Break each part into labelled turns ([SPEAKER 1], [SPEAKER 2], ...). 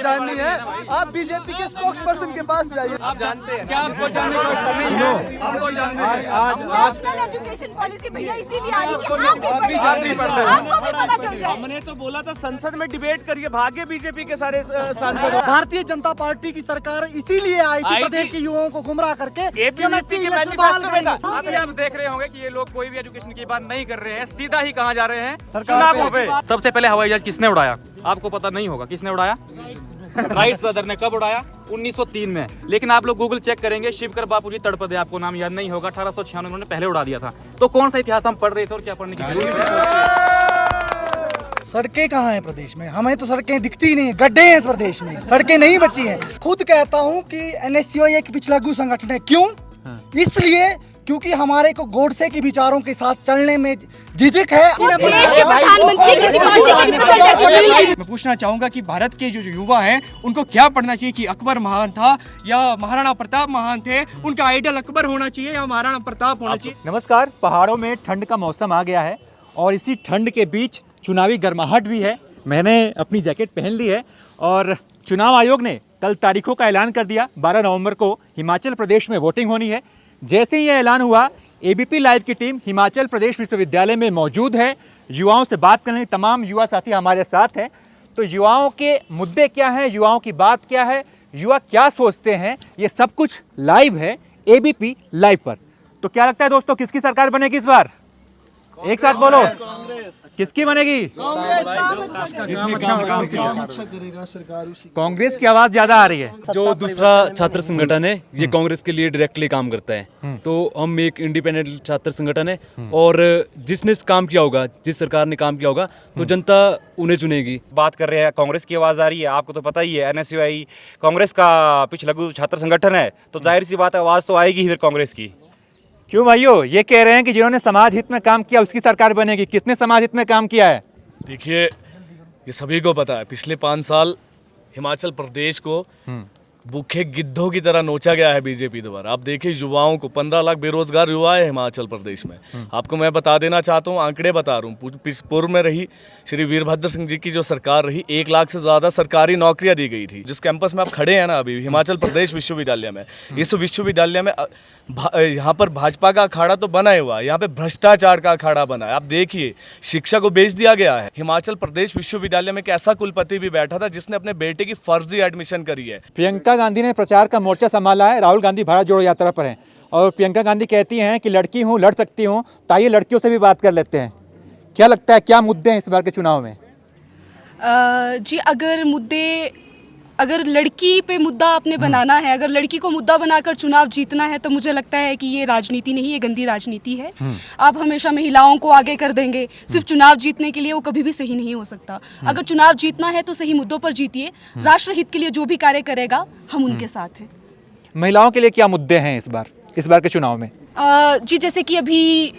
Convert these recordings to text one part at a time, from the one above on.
[SPEAKER 1] जाननी है आप बीजेपी के स्पोक्स पर्सन के पास जाइए।
[SPEAKER 2] आप जानते हैं क्या आपको जानने का समय है? आपको जानते हैं
[SPEAKER 3] आज एजुकेशन पॉलिसी भैया इसीलिए आ रही है कि आप भी आपको भी पता चल जाए।
[SPEAKER 2] हमने तो बोला था संसद में डिबेट करिए, भागे बीजेपी के सारे सांसद।
[SPEAKER 1] भारतीय जनता पार्टी की सरकार इसीलिए आई थी प्रदेश के युवाओं को गुमराह करके।
[SPEAKER 2] एपीएमसी के मैनिफेस्टो में था। अभी आप देख रहे होंगे कि ये लोग कोई भी एजुकेशन की बात नहीं कर रहे हैं, सीधा ही कहाँ जा रहे हैं, चुनावों पे। सबसे पहले हवाई जहाज किसने उड़ाया? आपको पता नहीं होगा किसने उड़ाया? राइट्स ब्रदर ने। कब उड़ाया? 1903 में। लेकिन आप लोग गूगल चेक करेंगे, शिवकर बापूजी तड़पदे, आपको नाम याद नहीं होगा, 1896 उन्होंने पहले उड़ा दिया था। तो कौन सा इतिहास हम पढ़ रहे थे और क्या पढ़ने की जरूरत है?
[SPEAKER 1] सड़कें कहाँ हैं प्रदेश में? हमें तो सड़कें दिखती नहीं, गड्ढे हैं इस प्रदेश में, सड़कें नहीं बची हैं। खुद कहता हूँ कि एनएसयूआई एक पिछड़ाकू संगठन है। क्यों? इसलिए क्योंकि हमारे को गोडसे के विचारों के साथ चलने में झिझक है।
[SPEAKER 3] देश के प्रधानमंत्री किसी पार्टी के रिप्रेजेंटेटिव।
[SPEAKER 4] मैं पूछना चाहूंगा कि भारत के जो युवा हैं उनको क्या पढ़ना चाहिए कि अकबर महान था या महाराणा प्रताप महान थे, उनका आइडल अकबर होना चाहिए या महाराणा प्रताप होना चाहिए?
[SPEAKER 5] नमस्कार। पहाड़ों में ठंड का मौसम आ गया है और इसी ठंड के बीच चुनावी गर्माहट भी है। मैंने अपनी जैकेट पहन ली है और चुनाव आयोग ने कल तारीखों का ऐलान कर दिया। 12 नवंबर को हिमाचल प्रदेश में वोटिंग होनी है। जैसे ही यह ऐलान हुआ, एबीपी लाइव की टीम हिमाचल प्रदेश विश्वविद्यालय में मौजूद है। युवाओं से बात करने तमाम युवा साथी हमारे साथ हैं। तो युवाओं के मुद्दे क्या हैं, युवाओं की बात क्या है, युवा क्या सोचते हैं, ये सब कुछ लाइव है एबीपी लाइव पर। तो क्या लगता है दोस्तों, किसकी सरकार बनेगी इस बार? एक साथ बोलो, किसकी बनेगी? कांग्रेस की आवाज ज्यादा आ रही है।
[SPEAKER 6] जो दूसरा छात्र संगठन है ये कांग्रेस के लिए डायरेक्टली काम करता है, तो हम एक इंडिपेंडेंट छात्र संगठन है और जिसने काम किया होगा, जिस सरकार ने काम किया होगा, तो जनता उन्हें चुनेगी।
[SPEAKER 7] बात कर रहे हैं, कांग्रेस की आवाज़ आ रही है। आपको तो पता ही है एनएसयूआई कांग्रेस का पिछलग्गू छात्र संगठन है, तो जाहिर सी बात है आवाज़ तो आएगी ही फिर कांग्रेस की।
[SPEAKER 5] क्यों भाइयों? ये कह रहे हैं कि जिन्होंने समाज हित में काम किया उसकी सरकार बनेगी। किसने समाज हित में काम किया है?
[SPEAKER 6] देखिए, ये सभी को पता है, पिछले 5 साल हिमाचल प्रदेश को भूखे गिद्धों की तरह नोचा गया है बीजेपी द्वारा। आप देखिए युवाओं को, 15 लाख बेरोजगार युवा है हिमाचल प्रदेश में। आपको मैं बता देना चाहता हूँ, आंकड़े बता रहा हूँ, पूर्व में रही श्री वीरभद्र सिंह जी की जो सरकार रही, 1 लाख से ज़्यादा सरकारी नौकरियाँ दी गई थी। जिस कैंपस में आप खड़े हैं ना अभी, हिमाचल प्रदेश विश्वविद्यालय में, इस विश्वविद्यालय में यहाँ पर भाजपा का अखाड़ा तो बना हुआ है, यहाँ पे भ्रष्टाचार का अखाड़ा बना है। आप देखिए, शिक्षा को बेच दिया गया है। हिमाचल प्रदेश विश्वविद्यालय में एक ऐसा कुलपति भी बैठा था जिसने अपने बेटे की फर्जी एडमिशन करी है।
[SPEAKER 5] प्रियंका गांधी ने प्रचार का मोर्चा संभाला है। राहुल गांधी भारत जोड़ो यात्रा पर हैं और प्रियंका गांधी कहती हैं कि लड़की हूँ, लड़ सकती हूँ। तो आइए लड़कियों से भी बात कर लेते हैं। क्या लगता है, क्या मुद्दे हैं इस बार के चुनाव में?
[SPEAKER 8] जी, अगर लड़की पे मुद्दा आपने बनाना है, अगर लड़की को मुद्दा बनाकर चुनाव जीतना है, तो मुझे लगता है कि ये राजनीति नहीं, ये गंदी राजनीति है। आप हमेशा महिलाओं को आगे कर देंगे सिर्फ चुनाव जीतने के लिए, वो कभी भी सही नहीं हो सकता। अगर चुनाव जीतना है तो सही मुद्दों पर जीतिए। राष्ट्र हित के लिए जो भी कार्य करेगा, हम उनके साथ हैं।
[SPEAKER 5] महिलाओं के लिए क्या मुद्दे हैं इस बार के चुनाव में?
[SPEAKER 8] जी, जैसे कि अभी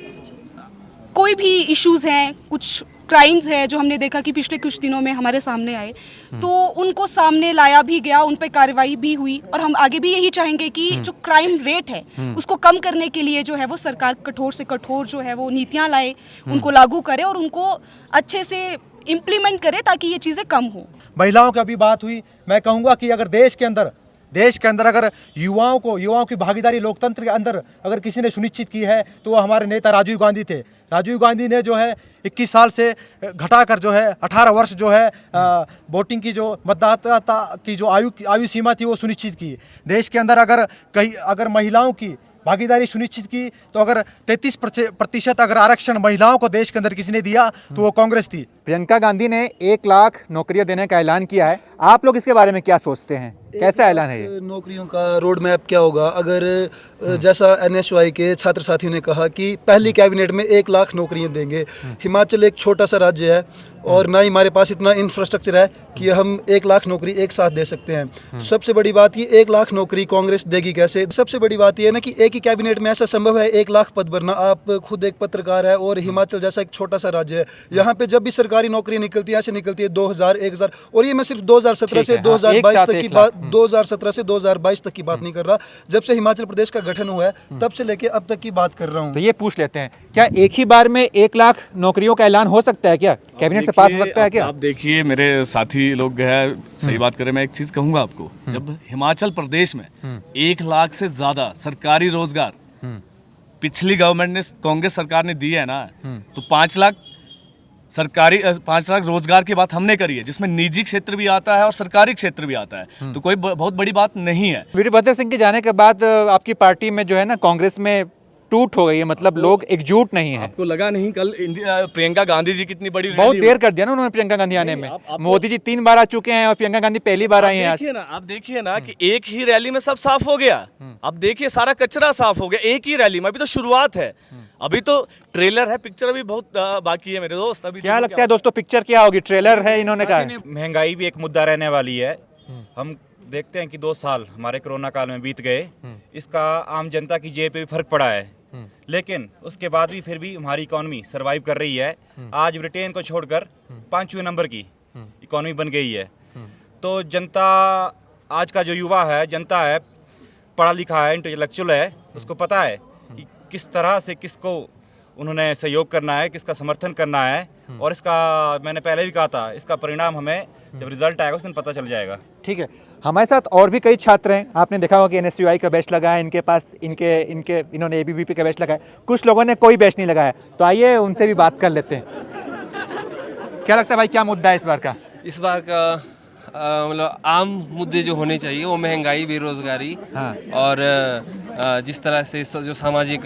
[SPEAKER 8] कोई भी इश्यूज हैं, कुछ क्राइम्स है जो हमने देखा कि पिछले कुछ दिनों में हमारे सामने आए, तो उनको सामने लाया भी गया, उन पर कार्रवाई भी हुई। और हम आगे भी यही चाहेंगे कि जो क्राइम रेट है उसको कम करने के लिए जो है वो सरकार कठोर से कठोर जो है वो नीतियां लाए, उनको लागू करे और उनको अच्छे से इम्प्लीमेंट करे ताकि ये चीज़ें कम हो।
[SPEAKER 1] महिलाओं की अभी बात हुई, मैं कहूँगा कि अगर देश के अंदर अगर युवाओं की भागीदारी लोकतंत्र के अंदर अगर किसी ने सुनिश्चित की है तो वो हमारे नेता राजीव गांधी थे। राजीव गांधी ने जो है 21 साल से घटाकर जो है 18 वर्ष जो है वोटिंग की जो मतदाता की जो आयु सीमा थी वो सुनिश्चित की। देश के अंदर अगर महिलाओं की भागीदारी सुनिश्चित की, तो अगर 33% अगर आरक्षण महिलाओं को देश के अंदर किसी ने दिया तो वो कांग्रेस थी।
[SPEAKER 5] प्रियंका गांधी ने 1 लाख नौकरियां देने का ऐलान किया है। आप लोग इसके बारे में क्या सोचते हैं? कैसा ऐलान है ये?
[SPEAKER 9] नौकरियों का रोड मैप क्या होगा? अगर जैसा एनएसयूआई के छात्र साथियों ने कहा कि पहली कैबिनेट में 1 लाख नौकरियां देंगे। हिमाचल एक छोटा सा राज्य है और ना ही हमारे पास इतना इंफ्रास्ट्रक्चर है कि हम 1 लाख नौकरी एक साथ दे सकते हैं। तो सबसे बड़ी बात ये, 1 लाख नौकरी कांग्रेस देगी कैसे? सबसे बड़ी बात ये है ना कि एक ही कैबिनेट में ऐसा संभव है 1 लाख पद भरना। आप खुद एक पत्रकार है और हिमाचल जैसा एक छोटा सा राज्य है, यहाँ पे जब भी सरकारी नौकरी निकलती है ऐसे निकलती है 2000, 1000। और ये मैं सिर्फ 2017 से 2022 तक की बात 2017 से 2022 तक की बात नहीं कर रहा, जब से हिमाचल प्रदेश का गठन हुआ है तब से लेके अब तक की बात कर रहा हूँ।
[SPEAKER 5] तो ये पूछ लेते हैं, क्या एक ही बार में 1 लाख नौकरियों का ऐलान हो सकता है? क्या कैबिनेट से पास हो सकता है क्या?
[SPEAKER 6] आप देखिए मेरे साथी लोग हैं, सही बात करें, मैं एक चीज कहूंगा आपको, जब हिमाचल प्रदेश में 1 लाख से ज्यादा सरकारी रोजगार पिछली गवर्नमेंट ने, कांग्रेस सरकार ने दिए है ना, तो 5 लाख सरकारी 5 लाख रोजगार की बात हमने करी है, जिसमें निजी क्षेत्र भी आता है और सरकारी क्षेत्र भी आता है, तो कोई बहुत बड़ी बात नहीं है।
[SPEAKER 5] वीरभद्र सिंह के जाने के बाद आपकी पार्टी में जो है ना, कांग्रेस में टूट हो गई है, मतलब लोग एकजुट नहीं है।
[SPEAKER 6] आपको लगा नहीं कल प्रियंका गांधी जी कितनी बड़ी
[SPEAKER 5] बहुत
[SPEAKER 6] रैली
[SPEAKER 5] देर कर दिया ना उन्होंने प्रियंका गांधी आने में। मोदी जी 3 बार आ चुके हैं और प्रियंका गांधी पहली बार आई हैं आज।
[SPEAKER 6] आप देखिए ना कि एक ही रैली में सब साफ हो गया। अब देखिए सारा कचरा साफ हो गया एक ही रैली में। अभी तो शुरुआत है, अभी तो ट्रेलर है, पिक्चर अभी बहुत बाकी है मेरे दोस्त। अभी
[SPEAKER 5] क्या लगता है दोस्तों, पिक्चर क्या होगी? ट्रेलर है इन्होंने कहा।
[SPEAKER 7] महंगाई भी एक मुद्दा रहने वाली है। हम देखते हैं कि 2 साल हमारे कोरोना काल में बीत गए, इसका आम जनता की जेब पे भी फर्क पड़ा है, लेकिन उसके बाद भी फिर भी हमारी इकोनॉमी सरवाइव कर रही है। आज ब्रिटेन को छोड़कर 5वें नंबर की इकोनॉमी बन गई है। तो जनता, आज का जो युवा है, जनता है, पढ़ा लिखा है, इंटेलेक्चुअल है, उसको पता है कि किस तरह से किसको उन्होंने सहयोग करना है, किसका समर्थन करना है, और इसका मैंने पहले भी कहा था, इसका परिणाम हमें जब रिजल्ट आएगा उस दिन पता चल जाएगा।
[SPEAKER 5] ठीक है, हमारे साथ और भी कई छात्र हैं। आपने देखा होगा कि एनएसयूआई का बैच लगा है इनके पास, इन्होंने एबीवीपी का बैच लगाया, कुछ लोगों ने कोई बैच नहीं लगाया। तो आइए उनसे भी बात कर लेते हैं। क्या लगता है भाई, क्या मुद्दा है इस बार का?
[SPEAKER 10] इस बार का मतलब आम मुद्दे जो होने चाहिए वो महंगाई, बेरोजगारी,
[SPEAKER 5] हाँ।
[SPEAKER 10] और जिस तरह से जो सामाजिक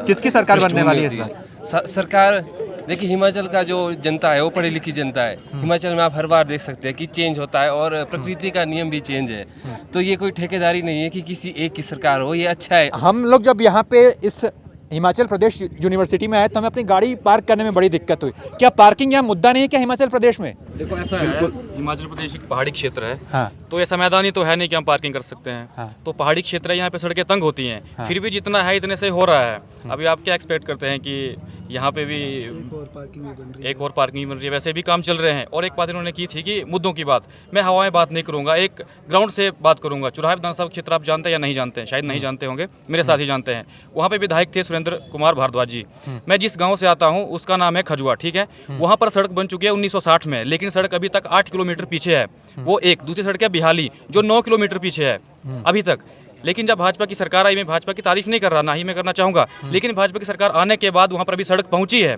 [SPEAKER 5] किसकी सरकार बनने वाली है इस बार?
[SPEAKER 10] सरकार देखिए, हिमाचल का जो जनता है वो पढ़ी लिखी जनता है। हिमाचल में आप हर बार देख सकते हैं कि चेंज होता है और प्रकृति का नियम भी चेंज है। तो ये कोई ठेकेदारी नहीं है कि किसी एक की सरकार हो, ये अच्छा है।
[SPEAKER 5] हम लोग जब यहाँ पे इस हिमाचल प्रदेश यूनिवर्सिटी में आए तो हमें अपनी गाड़ी पार्क करने में बड़ी दिक्कत हुई। क्या पार्किंग यहाँ मुद्दा नहीं है क्या हिमाचल प्रदेश में?
[SPEAKER 2] देखो ऐसा है, हिमाचल प्रदेश एक पहाड़ी क्षेत्र है,
[SPEAKER 5] हाँ।
[SPEAKER 2] तो ऐसा मैदानी तो है नहीं कि हम पार्किंग कर सकते हैं,
[SPEAKER 5] हाँ।
[SPEAKER 2] तो पहाड़ी क्षेत्र है, यहाँ पे सड़कें तंग होती हैं,
[SPEAKER 5] हाँ।
[SPEAKER 2] फिर भी जितना है इतने से हो रहा है। अभी आप क्या एक्सपेक्ट करते हैं कि यहाँ पे भी एक और पार्किंग बन रही है, वैसे भी काम चल रहे हैं। और एक बात इन्होंने की थी कि मुद्दों की बात, मैं हवा में बात नहीं करूँगा, एक ग्राउंड से बात करूँगा। चुराहा विधानसभा क्षेत्र आप जानते हैं या नहीं जानते हैं? शायद नहीं जानते होंगे, मेरे साथी जानते हैं। वहाँ पे विधायक थे सुरेंद्र कुमार भारद्वाज जी। मैं जिस गाँव से आता हूँ उसका नाम है खजुआ, ठीक है। वहाँ पर सड़क बन चुकी है 1960 में, लेकिन सड़क अभी तक 8 किलोमीटर पीछे है। वो एक दूसरी सड़क है बिहाली, जो 9 किलोमीटर पीछे है अभी तक। लेकिन जब भाजपा की सरकार आई, मैं भाजपा की तारीफ नहीं कर रहा, ना ही मैं करना चाहूँगा, लेकिन भाजपा की सरकार आने के बाद वहाँ पर अभी सड़क पहुँची है,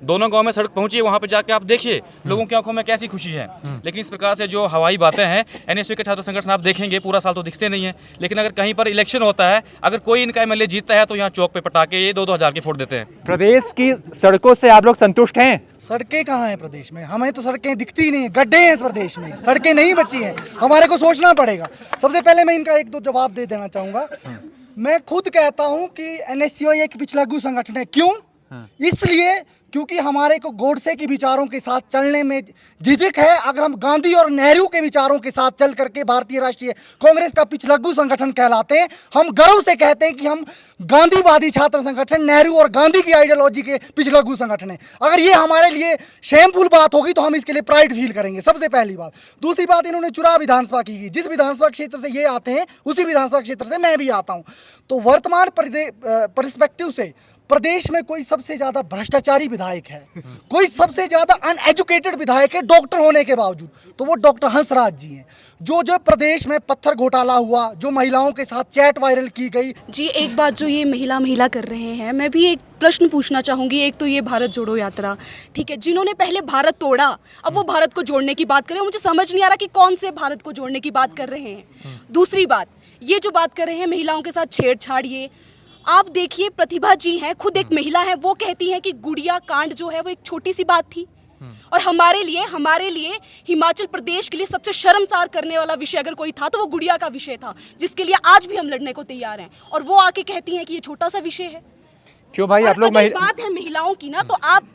[SPEAKER 2] दोनों गांव में सड़क पहुंची है। वहाँ पे जाके आप देखिए लोगों की आंखों में कैसी खुशी है। लेकिन इस प्रकार से जो हवाई बातें हैं, एनएसयू के छात्र संगठन आप देखेंगे पूरा साल तो दिखते नहीं है, लेकिन अगर कहीं पर इलेक्शन होता है, अगर कोई इनका एमएलए जीतता है तो यहाँ चौक पे पटाके ये 2-2 हज़ार के फोड़ देते हैं।
[SPEAKER 5] प्रदेश की सड़कों से आप लोग संतुष्ट हैं?
[SPEAKER 11] सड़कें कहाँ हैं प्रदेश में? हमें तो सड़कें दिखती ही नहीं है, गड्ढे हैं इस प्रदेश में, सड़कें नहीं बची हैं। हमारे को सोचना पड़ेगा। सबसे पहले मैं इनका 1-2 जवाब दे देना चाहूँगा। मैं खुद कहता हूँ कि एनएसयूआई एक पिछड़ागु संगठन है। क्यों? इसलिए क्योंकि हमारे को गोडसे के विचारों के साथ चलने में झिझक है। अगर हम गांधी और नेहरू के विचारों के साथ चल करके भारतीय राष्ट्रीय कांग्रेस का पिछड़ागु संगठन कहलाते हैं। हम गर्व से कहते हैं कि हम गांधीवादी छात्र संगठन, नेहरू और गांधी की आइडियोलॉजी के पिछड़ागु संगठन है। अगर ये हमारे लिए शेमफुल बात होगी तो हम इसके लिए प्राइड फील करेंगे, सबसे पहली बात। दूसरी बात, इन्होंने चुनाव विधानसभा की, जिस विधानसभा क्षेत्र से ये आते हैं उसी विधानसभा क्षेत्र से मैं भी आता हूँ। तो वर्तमान परिस्पेक्टिव से प्रदेश में कोई सबसे ज्यादा भ्रष्टाचारी विधायक है, कोई सबसे ज्यादा अनएजुकेटेड विधायक है डॉक्टर होने के बावजूद, तो वो डॉक्टर हंसराज जी हैं। जो प्रदेश में पत्थर घोटाला हुआ, जो महिलाओं के साथ चैट वायरल की गई।
[SPEAKER 8] जी, एक बात जो ये महिला कर रहे हैं, मैं भी एक प्रश्न पूछना चाहूँगी। एक तो ये भारत जोड़ो यात्रा, ठीक है, जिन्होंने पहले भारत तोड़ा, अब वो भारत को जोड़ने की बात कर रहे हैं। मुझे समझ नहीं आ रहा कि कौन से भारत को जोड़ने की बात कर रहे हैं। दूसरी बात, ये जो बात कर रहे हैं महिलाओं के साथ छेड़छाड़, ये आप देखिए, प्रतिभा जी हैं, खुद एक महिला है, वो कहती हैं कि गुड़िया कांड जो है वो एक छोटी सी बात थी। और हमारे लिए हिमाचल प्रदेश के लिए सबसे शर्मसार करने वाला विषय अगर कोई था तो वो गुड़िया का विषय था, जिसके लिए आज भी हम लड़ने को तैयार हैं। और वो आके कहती हैं कि ये छोटा सा विषय है।
[SPEAKER 5] क्यों भाई, आप लोग
[SPEAKER 8] बात है महिलाओं की ना, तो आप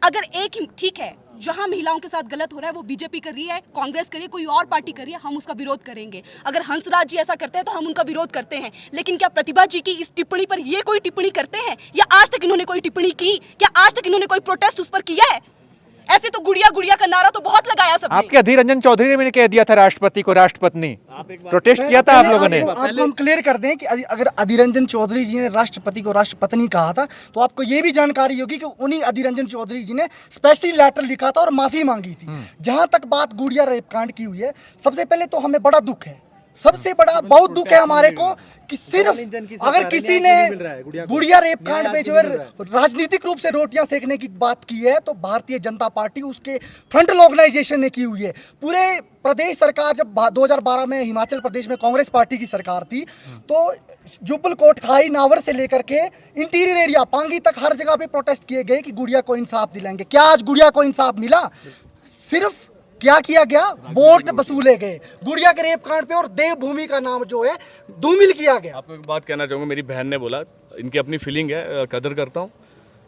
[SPEAKER 8] अगर एक ही, ठीक है, जहां महिलाओं के साथ गलत हो रहा है वो बीजेपी कर रही है, कांग्रेस कर रही है, कोई और पार्टी कर रही है, हम उसका विरोध करेंगे। अगर हंसराज जी ऐसा करते हैं तो हम उनका विरोध करते हैं। लेकिन क्या प्रतिभा जी की इस टिप्पणी पर ये कोई टिप्पणी करते हैं? या आज तक इन्होंने कोई टिप्पणी की? क्या आज तक इन्होंने कोई प्रोटेस्ट उस पर किया है? ऐसे तो गुड़िया गुड़िया का नारा तो बहुत लगाया सबने।
[SPEAKER 5] आपके अधीर रंजन चौधरी ने भी कह दिया था राष्ट्रपति को राष्ट्रपत्नी, प्रोटेस्ट किया था आप लोगों ने।
[SPEAKER 11] आपको हम क्लियर कर दें कि अगर अधीर रंजन चौधरी जी ने राष्ट्रपति को राष्ट्रपत्नी कहा था तो आपको ये भी जानकारी होगी कि उन्हीं अधीर रंजन चौधरी जी ने स्पेशली लेटर लिखा था और माफी मांगी थी। जहां तक बात गुड़िया रेप कांड की हुई है, सबसे पहले तो हमें बड़ा दुख है, सबसे बड़ा बहुत दुख है हमारे को कि सिर्फ अगर किसी ने गुड़िया रेप कांड पे जो है राजनीतिक रूप से रोटियां सेकने की बात की है तो भारतीय जनता पार्टी उसके फ्रंटल ऑर्गेनाइजेशन ने की हुई है। पूरे प्रदेश सरकार जब 2012 में हिमाचल प्रदेश में कांग्रेस पार्टी की सरकार थी तो जुब्बल कोट खाई नावर से लेकर के इंटीरियर एरिया पांगी तक हर जगह पे प्रोटेस्ट किए गए कि गुड़िया को इंसाफ दिलाएंगे। क्या आज गुड़िया को इंसाफ मिला? सिर्फ क्या किया गया? वोट वसूले गए गुड़िया के रेप कांड पे और देवभूमि का नाम जो है धूमिल किया गया।
[SPEAKER 6] आपको एक बात कहना चाहूँगा, मेरी बहन ने बोला, इनकी अपनी फीलिंग है, कदर करता हूँ।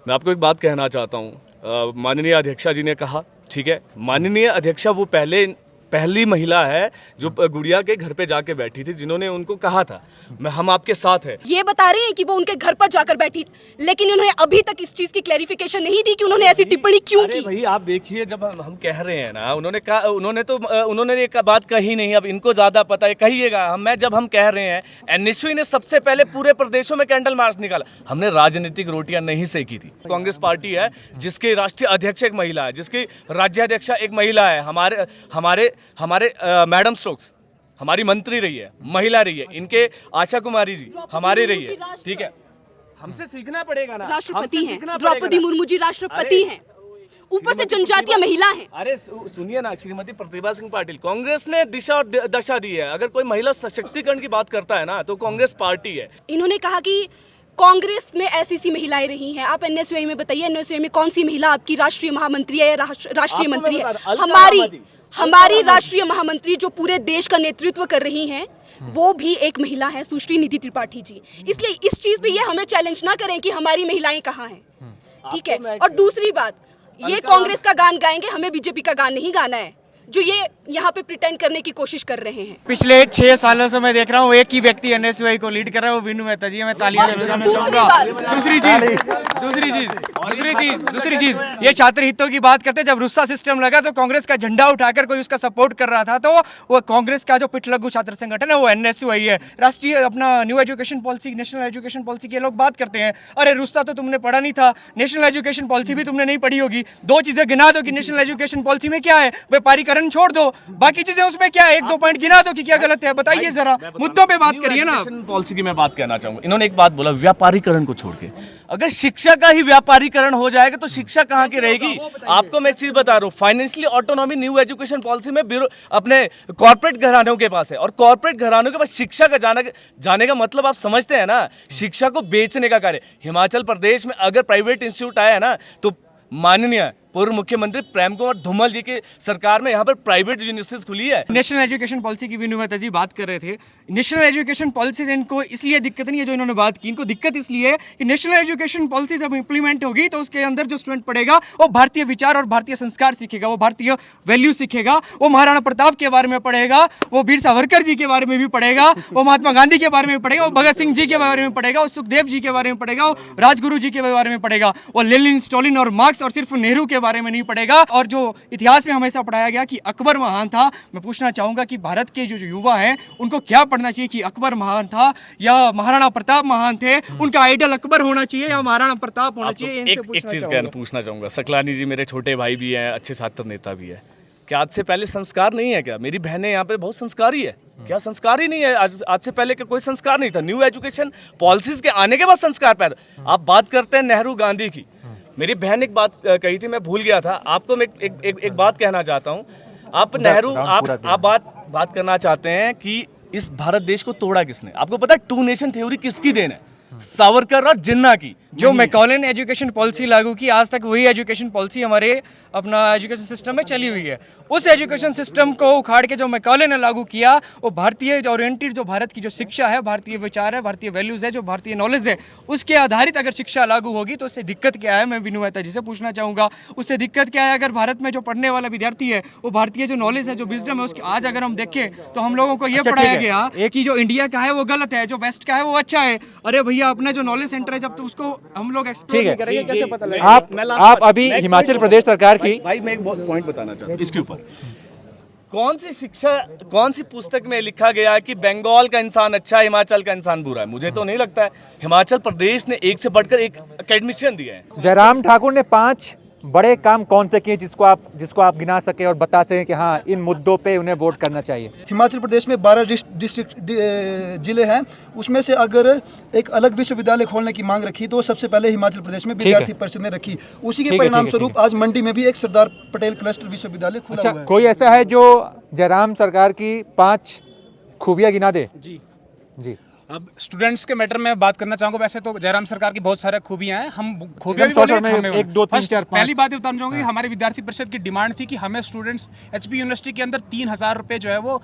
[SPEAKER 6] मैं आपको एक बात कहना चाहता हूँ, माननीय अध्यक्षा जी ने कहा, ठीक है, माननीय अध्यक्षा वो पहली महिला है जो गुड़िया के घर पे जाके बैठी थी, जिन्होंने उनको कहा था हम आपके साथ हैं।
[SPEAKER 8] ये बता रहे हैं कि वो उनके घर पर जाकर बैठी, लेकिन उन्होंने अभी तक इस चीज की क्लैरिफिकेशन नहीं दी कि उन्होंने ऐसी टिप्पणी क्यों की।
[SPEAKER 6] भाई आप देखिए, जब हम कह रहे हैं ना, उन्होंने एक बात कही नहीं, अब इनको ज्यादा पता है, कहिएगा। जब हम कह रहे हैं, एनएसयू ने सबसे पहले पूरे प्रदेशों में कैंडल मार्च निकाला, हमने राजनीतिक रोटियां नहीं सेकी थी। कांग्रेस पार्टी है जिसके राष्ट्रीय अध्यक्ष एक महिला है, जिसकी राज्याध्यक्षा एक महिला है, हमारे मैडम स्टोक्स हमारी मंत्री रही है, महिला रही है, इनके आशा कुमारी जी हमारी रही है, ठीक है, हमसे सीखना पड़ेगा ना।
[SPEAKER 8] राष्ट्रपति हैं द्रौपदी मुर्मू जी, राष्ट्रपति हैं, ऊपर से जनजातीय महिला हैं।
[SPEAKER 6] अरे सुनिए ना, श्रीमती प्रतिभा सिंह पाटिल, कांग्रेस ने दिशा और दशा दी है। अगर कोई महिला सशक्तिकरण की बात करता है ना तो कांग्रेस पार्टी है।
[SPEAKER 8] इन्होंने कहा कि कांग्रेस में ऐसी महिलाएं रही हैं। आप एनएसयूआई में बताइए, एनएसयूआई में कौन सी महिला आपकी राष्ट्रीय महामंत्री है या राष्ट्रीय मंत्री है? हमारी राष्ट्रीय महामंत्री जो पूरे देश का नेतृत्व कर रही हैं वो भी एक महिला है, सुश्री निधि त्रिपाठी जी। इसलिए इस चीज पे ये हमें चैलेंज ना करें कि हमारी महिलाएं कहाँ हैं, ठीक है। और दूसरी बात, ये कांग्रेस का गान गाएंगे, हमें बीजेपी का गान नहीं गाना है जो ये यहाँ पे प्रिटेंड करने की कोशिश कर रहे हैं।
[SPEAKER 4] पिछले 6 सालों से मैं देख रहा हूँ एक ही व्यक्ति एनएसयूआई को लीड कर रहा है, वो विनू मेहता जी। मैं तालियां देना चाहूंगा। दूसरी चीज ये छात्र हितों की बात करते, जब रुस्सा सिस्टम लगा तो कांग्रेस का झंडा उठाकर कोई उसका सपोर्ट कर रहा था, तो वो कांग्रेस का जो पिठलघु छात्र संगठन है वो एनएसयूआई है। राष्ट्रीय अपना new education policy, national education policy के लोग बात करते हैं, अरे रुस्सा तो तुमने पढ़ा नहीं था, नेशनल एजुकेशन पॉलिसी भी तुमने नहीं पढ़ी होगी। 2 चीजें गिना दो कि नेशनल एजुकेशन पॉलिसी में क्या है, व्यापारीकरण छोड़ दो, बाकी चीजें उसमें क्या है, 1-2 पॉइंट गिना दो कि क्या गलत है, बताइए जरा, मुद्दों पे बात करिए ना।
[SPEAKER 6] पॉलिसी की मैं बात कहना चाहूंगा, इन्होंने एक बात बोला, व्यापारीकरण को छोड़ के। अगर शिक्षा का ही व्यापारीकरण हो जाएगा तो शिक्षा कहाँ की रहेगी? आपको मैं एक चीज बता रहा हूँ, financially autonomy new education policy में ब्यूरो अपने कॉर्पोरेट घरानों के पास है, और कॉर्पोरेट घरानों के पास शिक्षा का जाने का मतलब आप समझते हैं ना, शिक्षा को बेचने का कार्य। हिमाचल प्रदेश में अगर प्राइवेट इंस्टीट्यूट आया ना तो माननीय पूर्व मुख्यमंत्री प्रेम कुमार धूमल जी की सरकार में यहाँ पर प्राइवेट यूनिवर्सिटीज खुली है।
[SPEAKER 4] नेशनल एजुकेशन पॉलिसी की विनू मेहता जी बात कर रहे थे। नेशनल एजुकेशन पॉलिसी से इनको इसलिए दिक्कत नहीं है जो इन्होंने बात की, इनको दिक्कत इसलिए है कि नेशनल एजुकेशन पॉलिसी जब इंप्लीमेंट होगी तो उसके अंदर जो स्टूडेंट पढ़ेगा वो भारतीय विचार और भारतीय संस्कार सीखेगा, वो भारतीय वैल्यू सीखेगा, वो महाराणा प्रताप के बारे में पढ़ेगा, वो वीर सावरकर जी के बारे में भी पढ़ेगा, वो महात्मा गांधी के बारे में पढ़ेगा, वो भगत सिंह जी के बारे में पढ़ेगा, वो सुखदेव जी के बारे में पढ़ेगा, वो राजगुरु जी के बारे में पढ़ेगा, वो लेनिन, स्टालिन और मार्क्स और सिर्फ नेहरू के बारे में नहीं पढ़ेगा। और जो इतिहास में हमेशा पढ़ाया गया कि अकबर महान था, मैं पूछना चाहूंगा कि भारत के जो युवा हैं उनको क्या पढ़ना चाहिए कि अकबर महान था या महाराणा प्रताप महान थे, उनका आइडल अकबर होना चाहिए या महाराणा प्रताप होना चाहिए?
[SPEAKER 6] एक चीज पूछना चाहूंगा, सकलानी जी मेरे छोटे भाई भी हैं, अच्छे छात्र नेता भी है, क्या आज से पहले संस्कार नहीं है? क्या मेरी बहनें यहाँ पे बहुत संस्कारी है, क्या संस्कार ही नहीं है? आज से पहले कोई संस्कार नहीं था। न्यू एजुकेशन पॉलिसीज के आने के बाद संस्कार पैदा। आप बात करते हैं नेहरू गांधी की, मेरी बहन एक बात कही थी, मैं भूल गया था, आपको मैं एक बात कहना चाहता हूँ। आप नेहरू आप बात करना चाहते हैं कि इस भारत देश को तोड़ा किसने? आपको पता है 2 नेशन थ्योरी किसकी देन है? सावरकर और जिन्ना की।
[SPEAKER 4] जो मैकॉले ने एजुकेशन पॉलिसी लागू की, आज तक वही एजुकेशन पॉलिसी हमारे अपना एजुकेशन सिस्टम में चली हुई है। उस एजुकेशन सिस्टम को उखाड़ के जो मैकॉले ने लागू किया, वो भारतीय ओरिएंटेड जो भारत की जो शिक्षा है, भारतीय विचार है, भारतीय वैल्यूज है, जो भारतीय नॉलेज है, उसके आधारित अगर शिक्षा लागू होगी तो उससे दिक्कत क्या है? मैं विनू मेहता जी से पूछना चाहूँगा, उससे दिक्कत क्या है? अगर भारत में जो पढ़ने वाला विद्यार्थी है वो भारतीय जो नॉलेज है, जो विजडम है, उसकी आज अगर हम देखें तो हम लोगों को ये पढ़ाया गया कि जो इंडिया का है वो गलत है, जो वेस्ट का है वो अच्छा है। अरे भैया भैया अपना जो नॉलेज सेंटर है जब तक उसको हम लोग एक्सप्लोर
[SPEAKER 5] ठीक है।
[SPEAKER 4] नहीं करेंगे कैसे पता लगेगा?
[SPEAKER 5] आप अभी हिमाचल प्रदेश सरकार की
[SPEAKER 6] भाई मैं एक पॉइंट बताना चाहता हूँ इसके ऊपर। कौन सी पुस्तक में लिखा गया है कि बंगाल का इंसान अच्छा है, हिमाचल का इंसान बुरा है? मुझे तो नहीं लगता है। हिमाचल प्रदेश ने एक से बढ़कर एक एकेडमिशियन दिया है।
[SPEAKER 5] जयराम ठाकुर ने 5 बड़े काम कौन से किए जिसको आप गिना सके और बता सकें कि हाँ इन मुद्दों पे उन्हें वोट करना चाहिए?
[SPEAKER 9] हिमाचल प्रदेश में 12 डिस्ट्रिक्ट जिले हैं, उसमें से अगर एक अलग विश्वविद्यालय खोलने की मांग रखी तो सबसे पहले हिमाचल प्रदेश में विद्यार्थी परिषद ने रखी। उसी के परिणाम स्वरूप आज मंडी में भी एक सरदार पटेल क्लस्टर विश्वविद्यालय खुला हुआ है।
[SPEAKER 5] कोई ऐसा है जो जयराम सरकार की 5 खूबियां गिना दे? जी
[SPEAKER 12] अब स्टूडेंट्स के मैटर में बात करना चाहूँगा। वैसे तो जयराम सरकार की बहुत सारे खूबियां हैं, हम खूबियां भी बोलेंगे।
[SPEAKER 5] 1 2 3 4 5
[SPEAKER 12] पहली बात ये बताना चाहूँगा कि हमारी विद्यार्थी परिषद की डिमांड थी कि हमें स्टूडेंट्स एचपी यूनिवर्सिटी के अंदर 3,000 रुपये जो है वो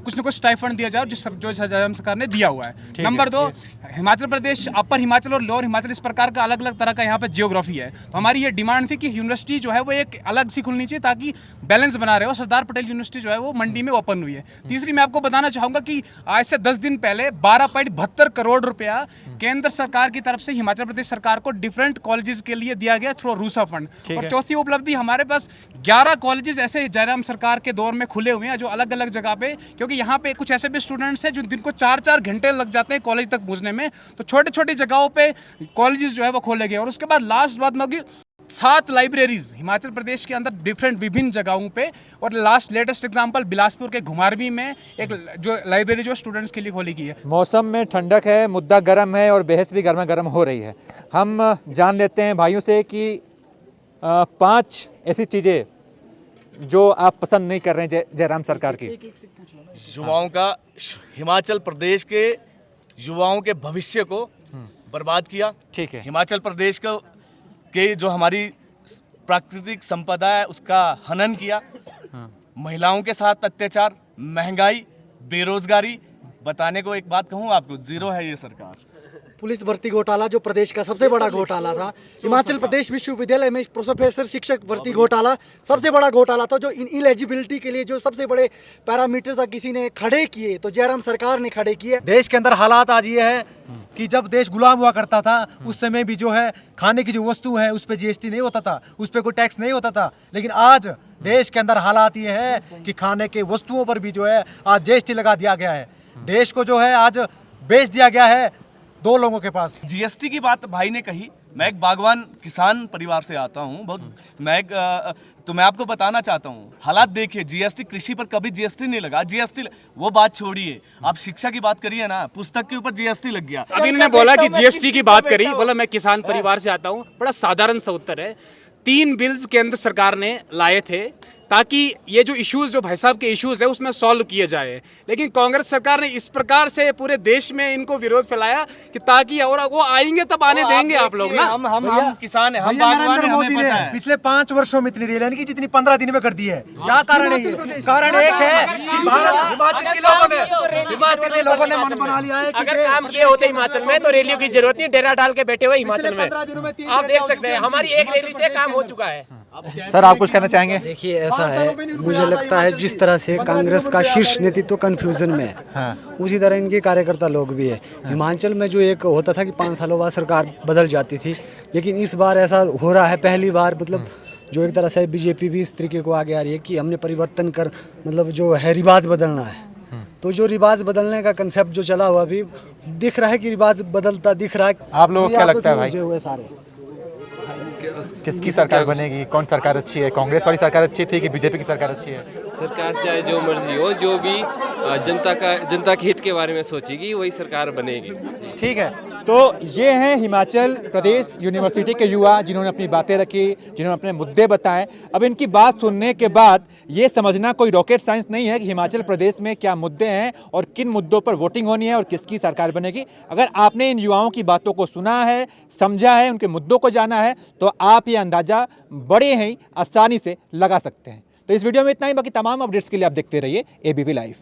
[SPEAKER 12] कुछ न कुछ स्टाइफंड दिया जाए, जो जयराम सरकार ने दिया हुआ है। नंबर 2, हिमाचल प्रदेश, अपर हिमाचल और लोअर हिमाचल इस प्रकार का अलग अलग तरह का यहाँ पे जियोग्राफी है। तो हमारी ये डिमांड थी कि यूनिवर्सिटी जो है वो एक अलग सी खुलनी चाहिए ताकि बैलेंस बना रहे हो। सरदार पटेल यूनिवर्सिटी जो है वो मंडी में ओपन हुई है। तीसरी मैं आपको बताना चाहूँगा कि आज से 10 दिन पहले 12.72 करोड़ रुपया केंद्र सरकार की तरफ से हिमाचल प्रदेश सरकार को डिफरेंट कॉलेजेस के लिए दिया गया थ्रू रूसा फंड। और चौथी उपलब्धि, हमारे पास 11 कॉलेजेस ऐसे जयराम सरकार के दौर में खुले हुए हैं जो अलग अलग जगह पे, क्योंकि यहाँ पे कुछ ऐसे भी स्टूडेंट्स हैं जो जिनको 4-4 घंटे लग जाते हैं कॉलेज तक पहुँचने में, तो छोटी छोटी जगहों पे कॉलेजेस जो है वो खोले गए। और उसके बाद लास्ट बात में 7 लाइब्रेरीज हिमाचल प्रदेश के अंदर डिफरेंट विभिन्न जगहों पे, और लेटेस्ट एग्जांपल बिलासपुर के घुमारवी में एक जो लाइब्रेरी जो स्टूडेंट्स के लिए खोली गई है।
[SPEAKER 5] मौसम में ठंडक है, मुद्दा गर्म है और बहस भी गर्मा गर्म हो रही है। हम जान लेते हैं भाइयों से कि 5 ऐसी चीज़ें जो आप पसंद नहीं कर रहे हैं जयराम सरकार की।
[SPEAKER 6] युवाओं का, हिमाचल प्रदेश के युवाओं के भविष्य को बर्बाद किया।
[SPEAKER 5] ठीक है।
[SPEAKER 6] हिमाचल प्रदेश के जो हमारी प्राकृतिक संपदा है उसका हनन किया। महिलाओं के साथ अत्याचार, महंगाई, बेरोजगारी। बताने को एक बात कहूँ आपको, 0 है ये सरकार।
[SPEAKER 11] पुलिस भर्ती घोटाला जो प्रदेश का सबसे बड़ा घोटाला था, हिमाचल प्रदेश विश्वविद्यालय में प्रोफेसर शिक्षक भर्ती घोटाला सबसे बड़ा घोटाला था, जो इनएलिजिबिलिटी के लिए जो सबसे बड़े पैरामीटर्स किसी ने खड़े किए तो जयराम सरकार ने खड़े किए।
[SPEAKER 1] देश के अंदर हालात आज ये है कि जब देश गुलाम हुआ करता था उस समय भी जो है खाने की जो वस्तु है उस पर जीएसटी नहीं होता था, उस पर कोई टैक्स नहीं होता था। लेकिन आज देश के अंदर हालात ये है कि खाने के वस्तुओं पर भी जो है आज जीएसटी लगा दिया गया है। देश को जो है आज बेच दिया गया है 2 लोगों के पास।
[SPEAKER 6] जीएसटी की बात भाई ने कही, मैं एक बागवान किसान परिवार से आता हूँ, तो मैं आपको बताना चाहता हूँ, हालात देखिए। जीएसटी, कृषि पर कभी जीएसटी नहीं लगा। जीएसटी वो बात छोड़िए, आप शिक्षा की बात करिए ना, पुस्तक के ऊपर जीएसटी लग गया।
[SPEAKER 12] अभी इन्होंने बोला कि जीएसटी की बात करी, बोला मैं किसान परिवार से आता हूँ। बड़ा साधारण सा उत्तर है। 3 बिल्स केंद्र सरकार ने लाए थे ताकि ये जो इश्यूज, जो भाई साहब के इश्यूज है उसमें सॉल्व किए जाए, लेकिन कांग्रेस सरकार ने इस प्रकार से पूरे देश में इनको विरोध फैलाया कि ताकि, और वो आएंगे तब आने देंगे आप लोग ना।
[SPEAKER 6] हम किसान हैं, हम
[SPEAKER 1] भैया
[SPEAKER 6] बागवान
[SPEAKER 1] नरेंद्र
[SPEAKER 6] हैं,
[SPEAKER 1] मोदी
[SPEAKER 6] हमें
[SPEAKER 1] ने
[SPEAKER 6] पता है।
[SPEAKER 1] पिछले 5 वर्षों में इतनी रेल यानी कि जितनी 15 दिन में कर दी है। क्या कारण है ये? कारण एक है कि हिमाचल के लोगों ने मन बना लिया है कि
[SPEAKER 13] अगर काम किए होते हिमाचल में तो रैलियों की जरूरत नहीं, डेरा डाल के बैठे हुए हिमाचल में। आप देख सकते हैं हमारी एक रैली से काम हो चुका है।
[SPEAKER 5] सर आप कुछ कहना चाहेंगे?
[SPEAKER 14] देखिए ऐसा है, मुझे लगता है जिस तरह से कांग्रेस का शीर्ष नेतृत्व कंफ्यूजन में है, उसी तरह इनके कार्यकर्ता लोग भी है। हिमाचल में जो एक होता था कि 5 सालों बाद सरकार बदल जाती थी, लेकिन इस बार ऐसा हो रहा है पहली बार। मतलब जो एक तरह से बीजेपी भी इस तरीके को आगे आ रही है कि हमने परिवर्तन कर, मतलब जो है रिवाज बदलना है। तो जो रिवाज बदलने का कंसेप्ट जो चला हुआ अभी दिख रहा है कि रिवाज बदलता दिख रहा है।
[SPEAKER 5] आप लोगों को क्या लगता है भाई,
[SPEAKER 14] हुए सारे
[SPEAKER 5] किसकी सरकार बनेगी? कौन सरकार अच्छी है? कांग्रेस वाली सरकार अच्छी थी कि बीजेपी की सरकार अच्छी है?
[SPEAKER 10] सरकार चाहे जो मर्जी हो, जो भी जनता के हित के बारे में सोचेगी वही सरकार बनेगी।
[SPEAKER 5] ठीक है, तो ये हैं हिमाचल प्रदेश यूनिवर्सिटी के युवा जिन्होंने अपनी बातें रखी, जिन्होंने अपने मुद्दे बताए। अब इनकी बात सुनने के बाद ये समझना कोई रॉकेट साइंस नहीं है कि हिमाचल प्रदेश में क्या मुद्दे हैं और किन मुद्दों पर वोटिंग होनी है और किसकी सरकार बनेगी। अगर आपने इन युवाओं की बातों को सुना है, समझा है, उनके मुद्दों को जाना है, तो आप ये अंदाज़ा बड़े ही आसानी से लगा सकते हैं। तो इस वीडियो में इतना ही। बाकी तमाम अपडेट्स के लिए आप देखते रहिए ABP लाइव।